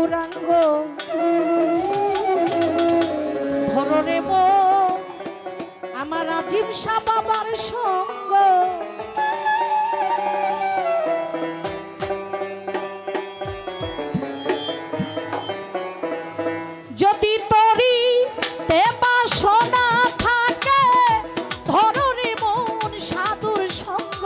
গৌরাঙ্গ ধররে মন আমার রাজীব শাহ বাবার সঙ্গ যদি তরি তে বাসনা থাকে ধররে মন সাধুর সঙ্গ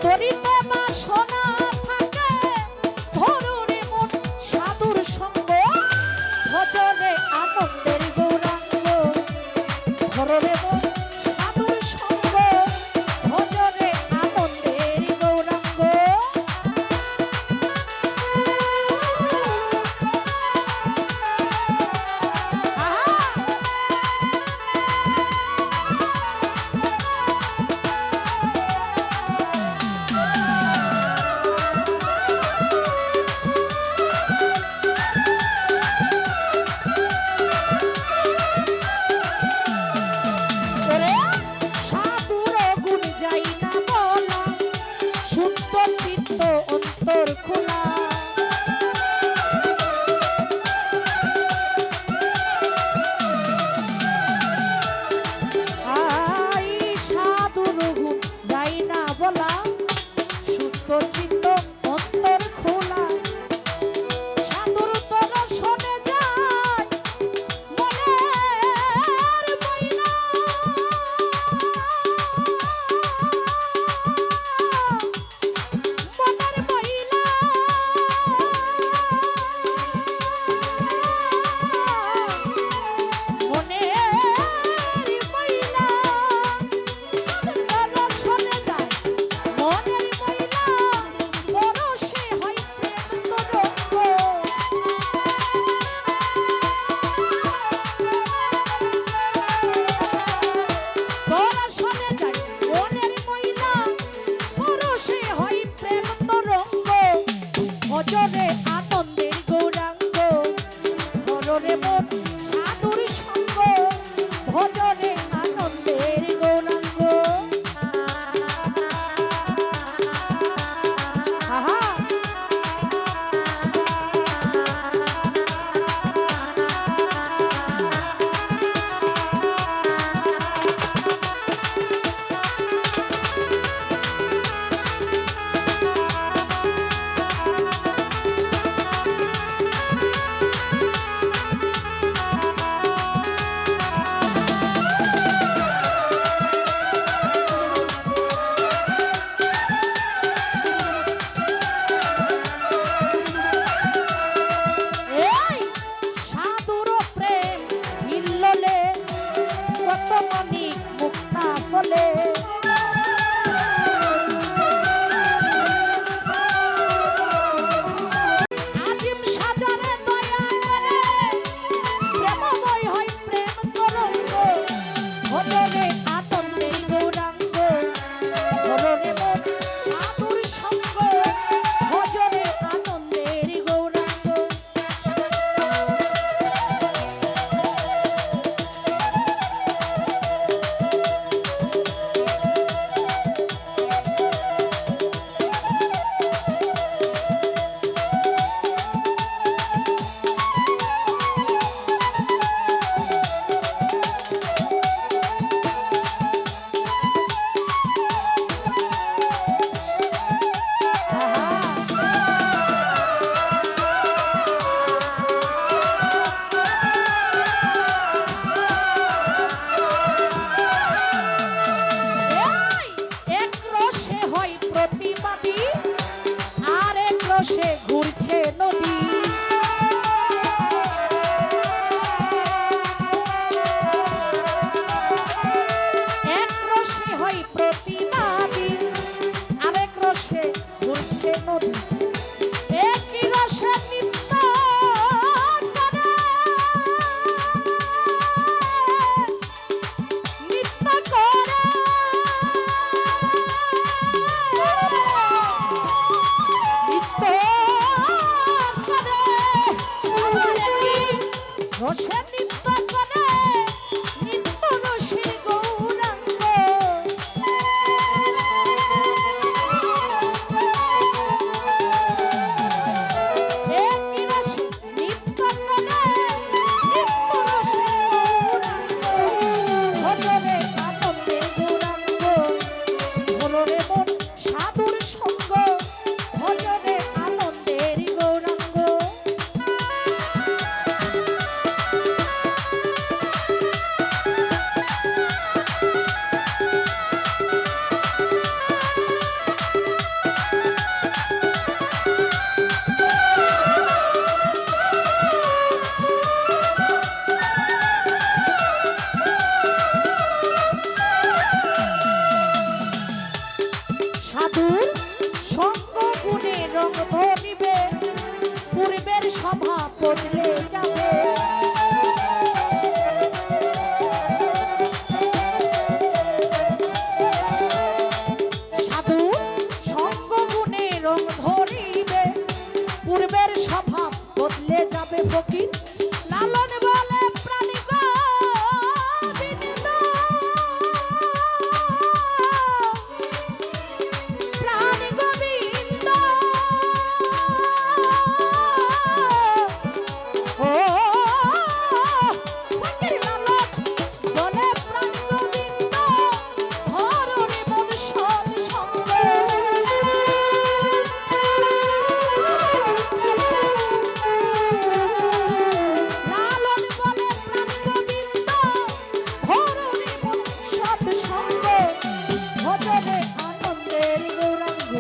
তরিতে বাসনা থাকে ধররে মন সাধুর সঙ্গ ভজরে আনন্দের গৌরাঙ্গ ধররে মন সাধুর সঙ্গ ভজরে আনন্দের গৌরাঙ্গ অন্তর খোলা আই সাধুর গুণ যাই না বলা শুদ্ধ চিত্ত অন্তর খোলা সাধুর দর্শনে যায় মনের ময়লা ভজরে আনন্দের গৌরাঙ্গ ধররে মন সাধুর সঙ্গ ভজরে আনন্দের গৌরাঙ্গ সে ঘুরছে নদী এক রসে হয় প্রতিবাদী আরেক রসে ঘুরছে নদী একই রসে নিত্য নিত্য করে নিত্য সাধুর সঙ্গ গুণে রঙ ধরিবে পূর্বের স্বভাব বদলে যাবে সাধুর সঙ্গ গুণে রঙ ধরিবে পূর্বের স্বভাব বদলে যাবে ফকির লালন বলে প্রাণী গোবিন্দ প্রাণী গোবিন্দ ও ফকির লালন বলে প্রাণী গোবিন্দ হররে মন সৎ সঙ্গ লালন বলে প্রাণী গোবিন্দ হররে মন সৎ সঙ্গ ভজনে আনন্দের গৌরাঙ্গ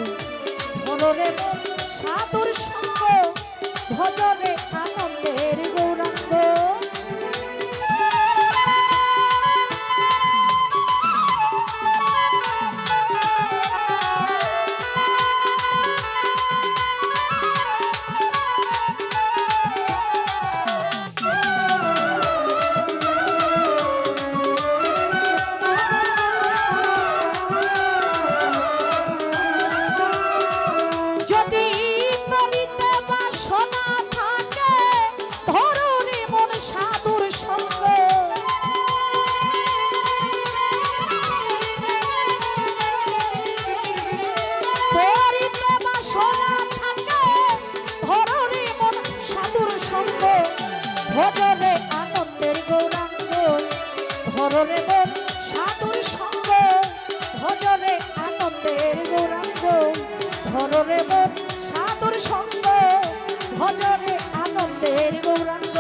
হররে মন সাধুর সঙ্গ ভজনে আনন্দের গৌরাঙ্গ যদি করিতে বাসনা থাকে ধরুনি মন সাধুর সঙ্গ করিতে বাসনা থাকে ধরুনি মন সাধুর সঙ্গ ভজনে আনন্দের গৌরাঙ্গ ধরনে মন সাধুর সঙ্গ ভজনে আনন্দের গৌরাঙ্গ ধরনে মন সাধুর সঙ্গ ভজনে আনন্দের গৌরাঙ্গ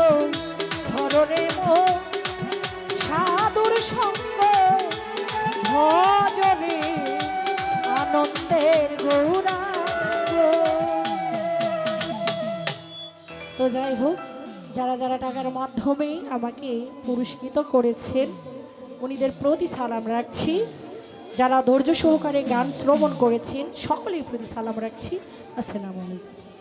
ধরনে মন সাধুর সঙ্গ ভজনে আনন্দের গৌরাঙ্গ তো যাই হোক যারা যারা টাকার মাধ্যমে আমাকে পুরস্কৃত করেছেন উনিদের প্রতি সালাম রাখছি যারা ধৈর্য সহকারে গান শ্রবণ করেছেন সকলের প্রতি সালাম রাখছি আসসালামু আলাইকুম।